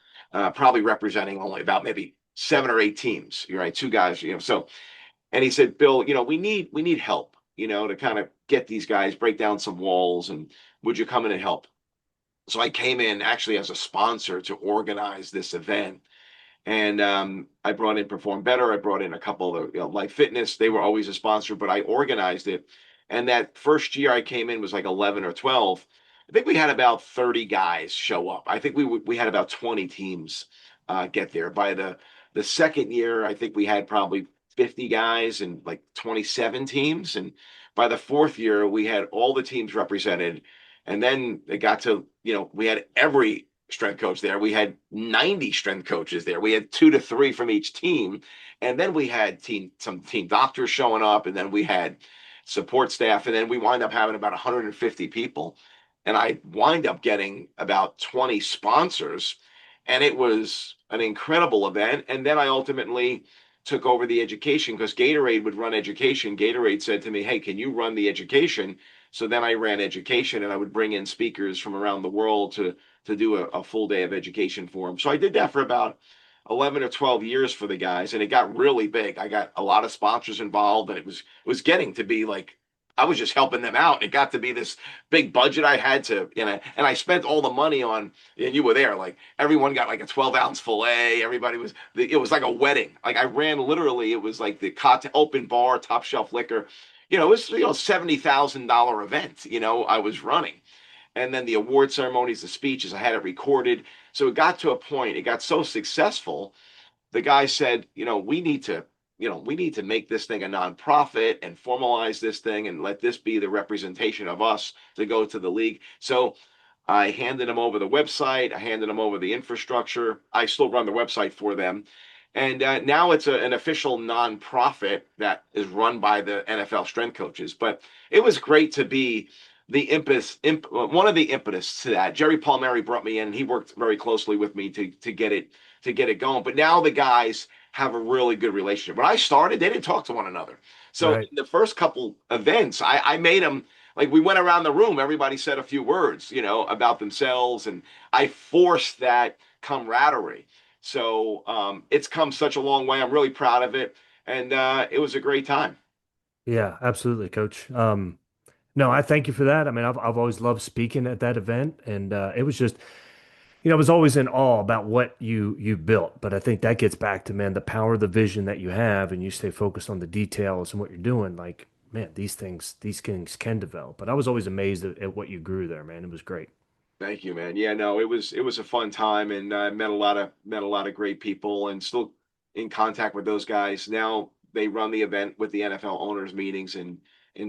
probably representing only about maybe 7 or 8 teams. You're right, two guys, so. And he said, Bill, we need help, to kind of get these guys, break down some walls, and would you come in and help? So I came in actually as a sponsor to organize this event. And I brought in Perform Better. I brought in a couple of Life Fitness. They were always a sponsor, but I organized it. And that first year I came in was like 11 or 12. I think we had about 30 guys show up. I think we had about 20 teams get there. By the second year, I think we had probably 50 guys and like 27 teams. And by the fourth year, we had all the teams represented. And then it got to, we had every strength coach there. We had 90 strength coaches there. We had 2 to 3 from each team. And then we had some team doctors showing up, and then we had support staff, and then we wind up having about 150 people. And I wind up getting about 20 sponsors, and it was an incredible event. And then I ultimately took over the education because Gatorade would run education. Gatorade said to me, "Hey, can you run the education?" So then I ran education, and I would bring in speakers from around the world to do a full day of education for them. So I did that for about 11 or 12 years for the guys, and it got really big. I got a lot of sponsors involved, and it was getting to be like I was just helping them out. It got to be this big budget I had to, and I spent all the money on, and you were there, like everyone got like a 12-ounce filet. Everybody it was like a wedding. Like I ran literally, it was like the open bar, top shelf liquor. It was, $70,000 event, I was running. And then the award ceremonies, the speeches, I had it recorded. So it got to a point, it got so successful, the guy said, we need to make this thing a nonprofit and formalize this thing and let this be the representation of us to go to the league. So I handed them over the website. I handed them over the infrastructure. I still run the website for them. And now it's an official nonprofit that is run by the NFL strength coaches. But it was great to be one of the impetus to that. Jerry Palmieri brought me in, and he worked very closely with me to get it going. But now the guys have a really good relationship. When I started, they didn't talk to one another. So Right. in the first couple events, I made them, like, we went around the room, everybody said a few words, about themselves, and I forced that camaraderie. So it's come such a long way. I'm really proud of it, and it was a great time. Yeah, absolutely, Coach. No, I thank you for that. I mean, I've always loved speaking at that event, and it was just, I was always in awe about what you built. But I think that gets back to, man, the power of the vision that you have, and you stay focused on the details and what you're doing. Like, man, these things can develop. But I was always amazed at what you grew there, man. It was great. Thank you, man. Yeah, no, it was a fun time, and I met a lot of great people, and still in contact with those guys. Now they run the event with the NFL owners meetings in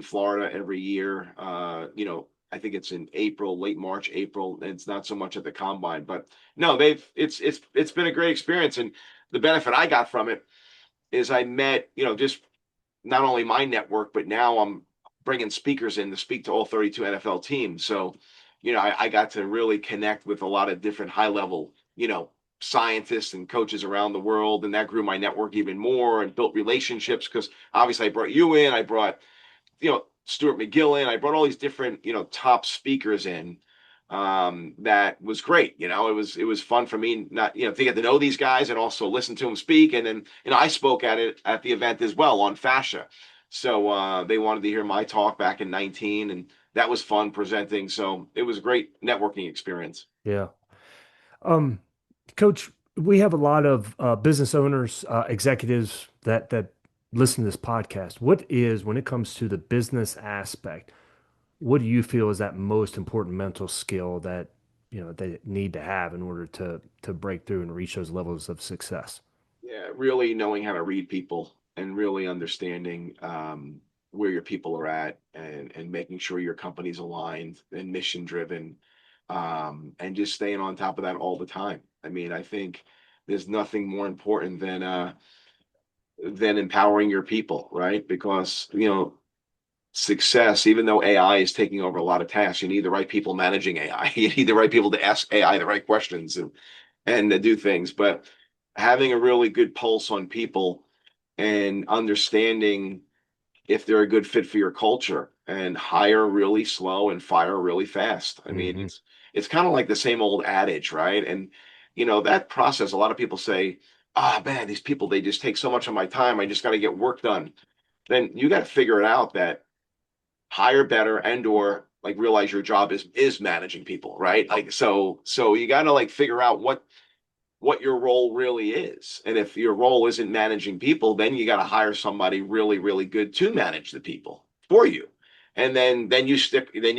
Florida every year. I think it's in April, late March, April. And it's not so much at the combine, but no, it's been a great experience, and the benefit I got from it is I met, just not only my network, but now I'm bringing speakers in to speak to all 32 NFL teams. So, I got to really connect with a lot of different high level, scientists and coaches around the world. And that grew my network even more and built relationships because obviously I brought you in, I brought Stuart McGill in, I brought all these different, top speakers in that was great. It was fun for me not to get to know these guys and also listen to them speak. And then I spoke at the event as well on fascia. So they wanted to hear my talk back in 19, and that was fun presenting. So it was a great networking experience. Yeah. Um, Coach, we have a lot of business owners, executives that listen to this podcast. What is, when it comes to the business aspect, what do you feel is that most important mental skill that they need to have in order to break through and reach those levels of success? Yeah, really knowing how to read people and really understanding where your people are at, and making sure your company's aligned and mission driven, and just staying on top of that all the time. I mean, I think there's nothing more important than empowering your people, right? Because success, even though AI is taking over a lot of tasks, you need the right people managing AI. You need the right people to ask AI the right questions and to do things. But having a really good pulse on people and understanding if they're a good fit for your culture, and hire really slow and fire really fast. I mean, Hmm. it's kind of like the same old adage, right? And that process, a lot of people say, "Ah, man, these people, they just take so much of my time. I just got to get work done." Then you got to figure it out that hire better and or like realize your job is managing people, right? Like so you got to like figure out what your role really is. And if your role isn't managing people, then you got to hire somebody really, really good to manage the people for you. And then you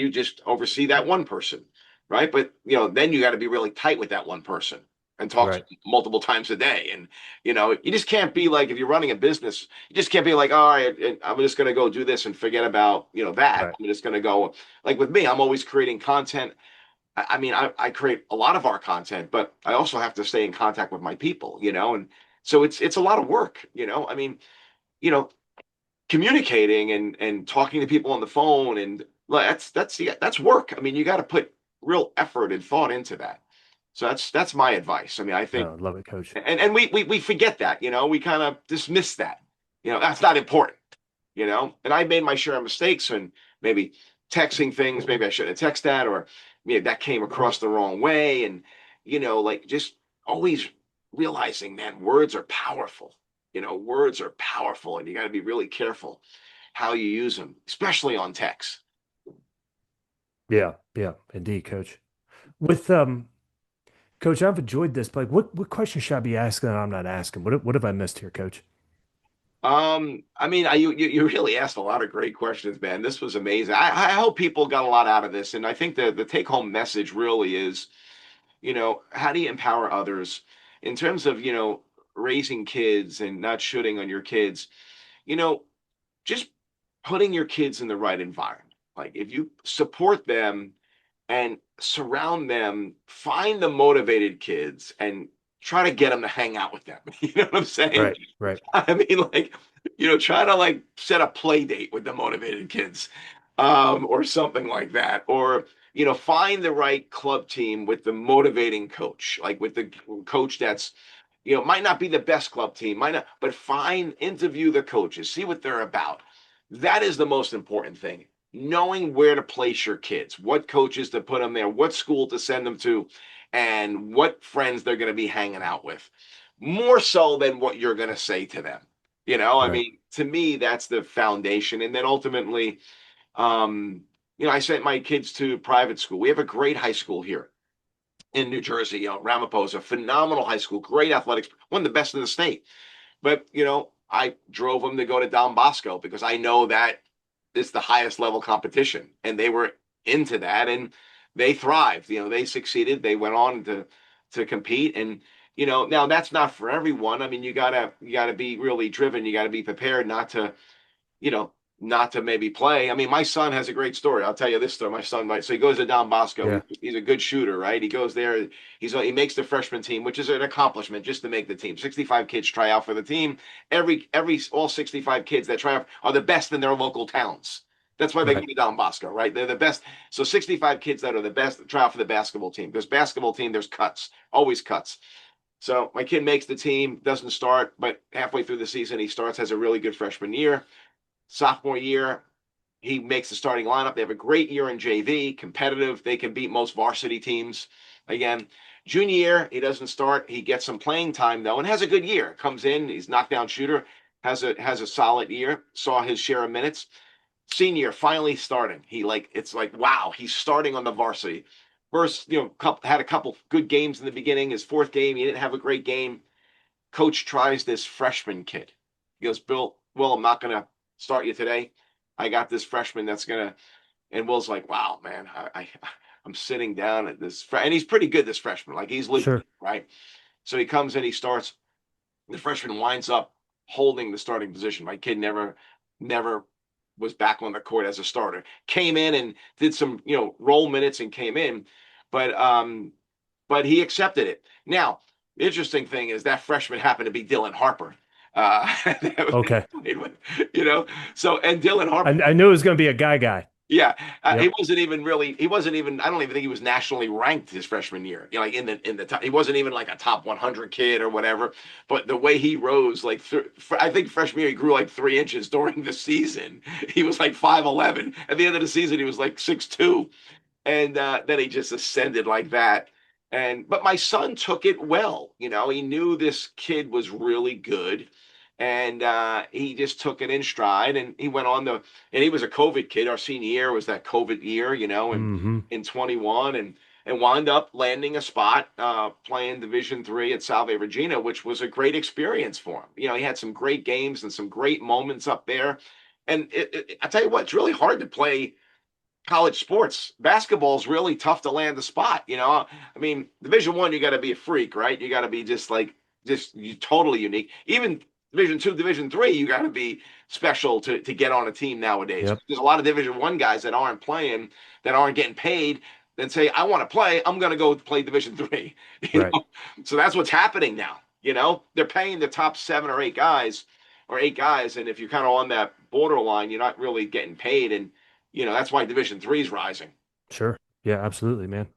just oversee that one person, right? But then you got to be really tight with that one person and talk to Right, them multiple times a day. And you just can't be like, if you're running a business, you just can't be like, all right, I'm just going to go do this and forget about that. right, I'm just going to go, like with me, I'm always creating content. I mean, I create a lot of our content, but I also have to stay in contact with my people, and so it's a lot of work. I mean, you know, communicating and talking to people on the phone, and well, that's work. I mean, you got to put real effort and thought into that. So that's my advice. I mean, I think, no, love it, Coach. and we forget that, we kind of dismiss that. That's not important. And I made my share of mistakes, and maybe texting things, maybe I shouldn't have texted that, or maybe that came across the wrong way. And, like just always realizing, man, words are powerful. Words are powerful, and you got to be really careful how you use them, especially on text. Yeah, yeah, indeed, Coach. With Coach, I've enjoyed this, but like, what question should I be asking that I'm not asking? What have I missed here, Coach? I mean, you really asked a lot of great questions, man. This was amazing. I hope people got a lot out of this, and I think the take home message really is, how do you empower others in terms of, raising kids and not shooting on your kids, you know, just putting your kids in the right environment. Like if you support them and surround them, find the motivated kids and try to get them to hang out with them. You know what I'm saying? Right, right, I mean, like, try to like set a play date with the motivated kids, or something like that. Or, find the right club team with the motivating coach, like with the coach that's, might not be the best club team, might not, but interview the coaches, see what they're about. That is the most important thing. Knowing where to place your kids, what coaches to put them there, what school to send them to, and what friends they're going to be hanging out with, more so than what you're going to say to them. I right. mean, to me, that's the foundation. And then ultimately, I sent my kids to private school. We have a great high school here in New Jersey, Ramaposa, phenomenal high school, great athletics, one of the best in the state. But, I drove them to go to Don Bosco because I know that it's the highest level competition. And they were into that, and they thrived. They succeeded. They went on to compete. And, now that's not for everyone. I mean, you gotta be really driven. You gotta be prepared you know, not to maybe play. I mean, my son has a great story. I'll tell you this story. My son, so he goes to Don Bosco. Yeah, He's a good shooter, right? He goes there. He makes the freshman team, which is an accomplishment just to make the team. 65 kids try out for the team. All 65 kids that try out are the best in their local towns. That's why they go right. to Don Bosco, right? They're the best. So 65 kids that are the best try out for the basketball team. There's basketball team. There's cuts, always cuts. So my kid makes the team, doesn't start, but halfway through the season he starts, has a really good freshman year. Sophomore year, He makes the starting lineup. They have a great year in JV, competitive. They can beat most varsity teams. Again, junior year, he doesn't start. He gets some playing time though, and has a good year. Comes in, he's knockdown shooter, has a solid year. Saw his share of minutes. Senior, finally starting. It's like wow, he's starting on the varsity. First, had a couple good games in the beginning. His fourth game, he didn't have a great game. Coach tries this freshman kid. He goes, Bill, I'm not gonna start you today. I got this freshman that's gonna. And Will's like, wow, man, I'm sitting down at this, and he's pretty good. This freshman, like he's legit, Sure. right? So he comes in, he starts. The freshman winds up holding the starting position. My kid never was back on the court as a starter. Came in and did some, role minutes and came in, but but he accepted it. Now, the interesting thing is that freshman happened to be Dylan Harper. That he Okay. played with, So and Dylan Harper, I knew it was going to be a guy. yeah, he Yep. wasn't even really. He wasn't even. I don't even think he was nationally ranked his freshman year. Like in the top, he wasn't even like a top 100 kid or whatever. But the way he rose, like I think freshman year he grew like 3 inches during the season. He was like 5'11. At the end of the season, he was like 6'2, and then he just ascended like that. But my son took it well. He knew this kid was really good, and he just took it in stride. And he went on and he was a COVID kid. Our senior year was that COVID year, and Hmm. in 21, and wound up landing a spot playing Division III at Salve Regina, which was a great experience for him. He had some great games and some great moments up there. And I tell you what, it's really hard to play college sports. Basketball is really tough to land the spot. I mean, Division 1, you got to be a freak, right? You got to be just you totally unique. Even Division 2, Division 3, you got to be special to get on a team nowadays. Yep. There's a lot of Division 1 guys that aren't playing, that aren't getting paid, that say, I want to play. I'm going to go play Division 3. Right. So that's what's happening now. They're paying the top 7 or 8 guys, and if you're kind of on that borderline, you're not really getting paid, and that's why Division 3 is rising. Sure. Yeah, absolutely, man.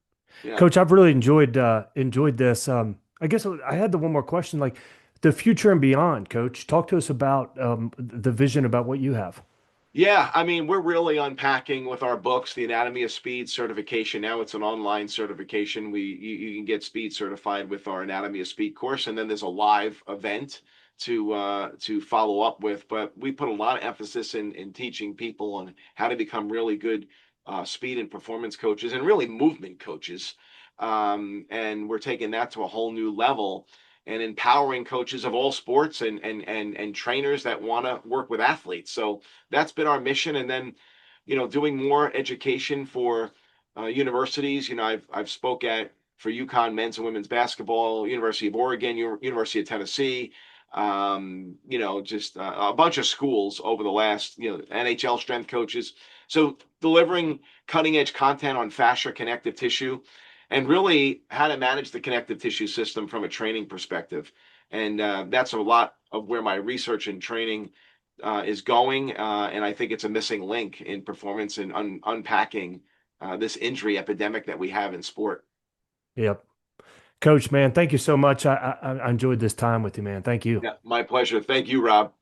Yeah. Coach, I've really enjoyed this. I guess I had the one more question, like the future and beyond, Coach. Talk to us about the vision about what you have. Yeah, I mean, we're really unpacking with our books the Anatomy of Speed certification. Now it's an online certification. You can get speed certified with our Anatomy of Speed course, and then there's a live event to follow up with. But we put a lot of emphasis in teaching people on how to become really good speed and performance coaches and really movement coaches. And we're taking that to a whole new level and empowering coaches of all sports and trainers that want to work with athletes. So that's been our mission. And then, doing more education for universities. I've spoke at for UConn men's and women's basketball, University of Oregon, University of Tennessee, just a bunch of schools over the last, NHL strength coaches. So delivering cutting edge content on fascia connective tissue and really how to manage the connective tissue system from a training perspective. And that's a lot of where my research and training is going. And I think it's a missing link in performance and unpacking this injury epidemic that we have in sport. Yep. Coach, man, thank you so much. I enjoyed this time with you, man. Thank you. Yeah, my pleasure. Thank you, Rob.